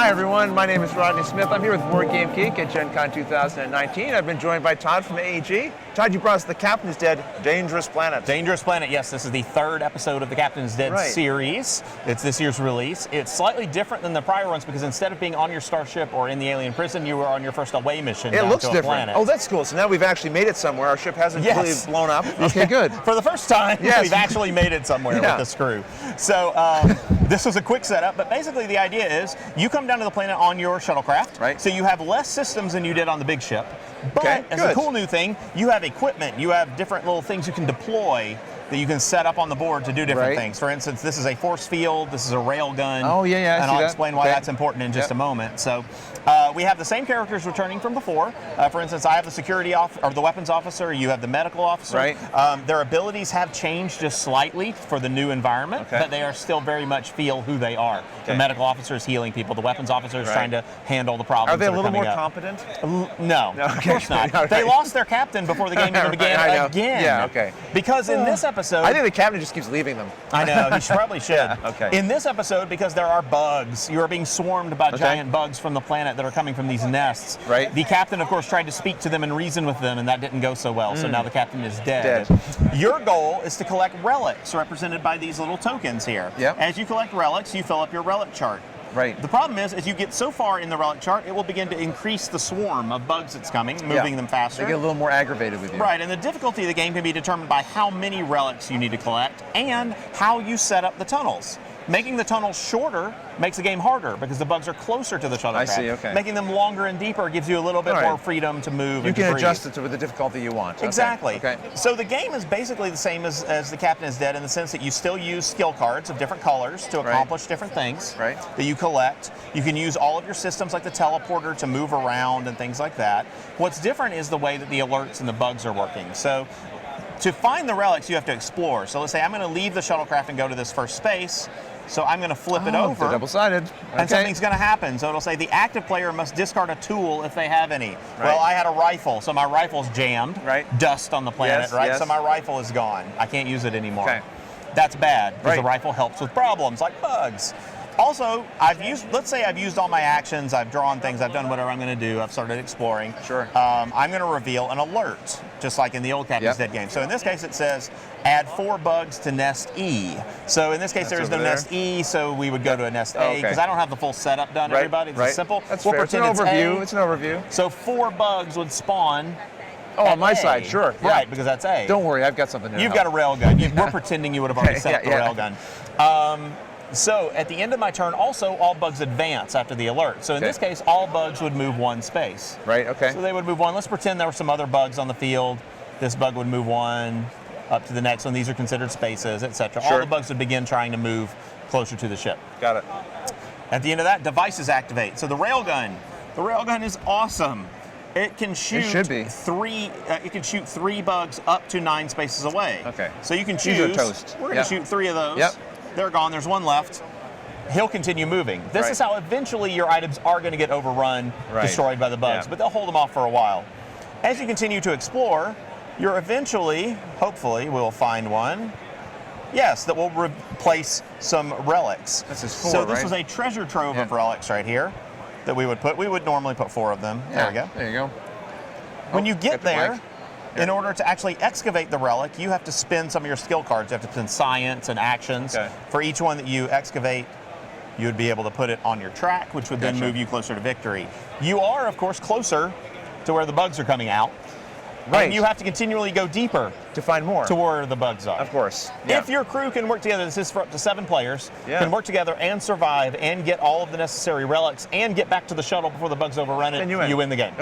Hi everyone, my name is Rodney Smith. I'm here with BoardGameGeek at Gen Con 2019. I've been joined by Todd from AEG. Todd, you brought us The Captain's Dead, Dangerous Planet. Dangerous Planet, yes. This is the third episode of the Captain's Dead series. It's this year's release. It's slightly different than the prior ones because instead of being on your starship or in the alien prison, you were on your first away mission It down looks to a different. planet. Oh, that's cool. So now we've actually made it somewhere. Our ship hasn't completely blown up. Okay, good. For the first time, we've actually made it somewhere with this crew. So this was a quick setup, but basically the idea is you come down to the planet on your shuttlecraft. Right. So you have less systems than you did on the big ship. But as a cool new thing, you have equipment. You have different little things you can deploy that you can set up on the board to do different things. For instance, this is a force field, this is a rail gun. Oh, yeah, and I'll explain why that's important in just a moment. So we have the same characters returning from before. For instance, I have the security or the weapons officer, you have the medical officer. Right. Their abilities have changed just slightly for the new environment, but they are still very much feel who they are. The medical officer is healing people, the weapons officer is trying to handle the problems. Are they a little more competent? No, of course not. They lost their captain before the game even began again. Yeah, okay. Because in this episode, I think the captain just keeps leaving them. I know, he probably should. Okay. In this episode, because there are bugs, you are being swarmed by giant bugs from the planet that are coming from these nests. Right. The captain, of course, tried to speak to them and reason with them, and that didn't go so well, so now the captain is dead. Your goal is to collect relics, represented by these little tokens here. Yep. As you collect relics, you fill up your relic chart. Right. The problem is, as you get so far in the relic chart, it will begin to increase the swarm of bugs that's coming, moving them faster. They get a little more aggravated with you. Right, and the difficulty of the game can be determined by how many relics you need to collect and how you set up the tunnels. Making the tunnels shorter makes the game harder because the bugs are closer to the shuttlecraft. I see, okay. Making them longer and deeper gives you a little bit more freedom to move You and can breathe. adjust it to the difficulty you want. Exactly. Okay. So the game is basically the same as The Captain is Dead in the sense that you still use skill cards of different colors to accomplish different things that you collect. You can use all of your systems like the teleporter to move around and things like that. What's different is the way that the alerts and the bugs are working. So to find the relics, you have to explore. So let's say I'm going to leave the shuttlecraft and go to this first space. So I'm going to flip it over. Double-sided. And something's going to happen. So it'll say the active player must discard a tool if they have any. Well, I had a rifle, so my rifle's jammed. Dust on the planet, So my rifle is gone. I can't use it anymore. That's bad because the rifle helps with problems like bugs. Also, let's say I've used all my actions, I've drawn things, I've done whatever I'm going to do, I've started exploring. I'm going to reveal an alert, just like in the old Captain's Dead game. So in this case it says, add 4 bugs to nest E. So in this case there is no nest E, so we would go to a nest A, because I don't have the full setup done, everybody. It's simple. That's fair. It's an overview. It's an overview. So 4 bugs would spawn on my side, sure. Right, because that's A. Don't worry, I've got something to You've got a railgun. We're pretending you would have already set up the railgun. So at the end of my turn, also all bugs advance after the alert. So in this case, all bugs would move 1 space. So they would move 1. Let's pretend there were some other bugs on the field. This bug would move 1 up to the next one. These are considered spaces, etc. All the bugs would begin trying to move closer to the ship. Got it. At the end of that, devices activate. So the railgun. The railgun is awesome. It can shoot It can shoot 3 bugs up to 9 spaces away. So you can choose. These are toast. We're going to shoot 3 of those. They're gone. There's 1 left. He'll continue moving. This is how eventually your items are going to get overrun, destroyed by the bugs, but they'll hold them off for a while. As you continue to explore, you're eventually, hopefully, will find one. Yes, that will replace some relics. This is 4, so this was a treasure trove of relics right here that we would put. We would normally put 4 of them. There we go. There you go. When you get there, in order to actually excavate the relic, you have to spend some of your skill cards. You have to spend science and actions. For each one that you excavate, you would be able to put it on your track, which would then move you closer to victory. You are, of course, closer to where the bugs are coming out. And you have to continually go deeper to find more. To where the bugs are. Of course. If your crew can work together, this is for up to 7 players, can work together and survive and get all of the necessary relics and get back to the shuttle before the bugs overrun it, you win the game.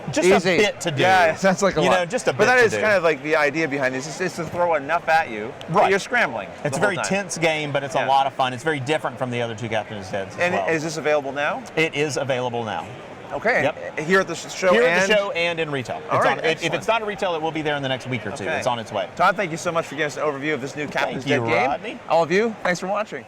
Just a bit to do. Yeah, it sounds like a lot. You know, just a bit But that to is do. kind of like the idea behind this, is to throw enough at you that you're scrambling. It's a very tense game, but it's a lot of fun. It's very different from the other 2 Captain's Deads as well. Is this available now? It is available now. Okay. Here at the show at the show and in retail. If it's not a retail, it will be there in the next week or 2. It's on its way. Todd, thank you so much for giving us an overview of this new Captain's Dead game. Rodney. All of you, thanks for watching.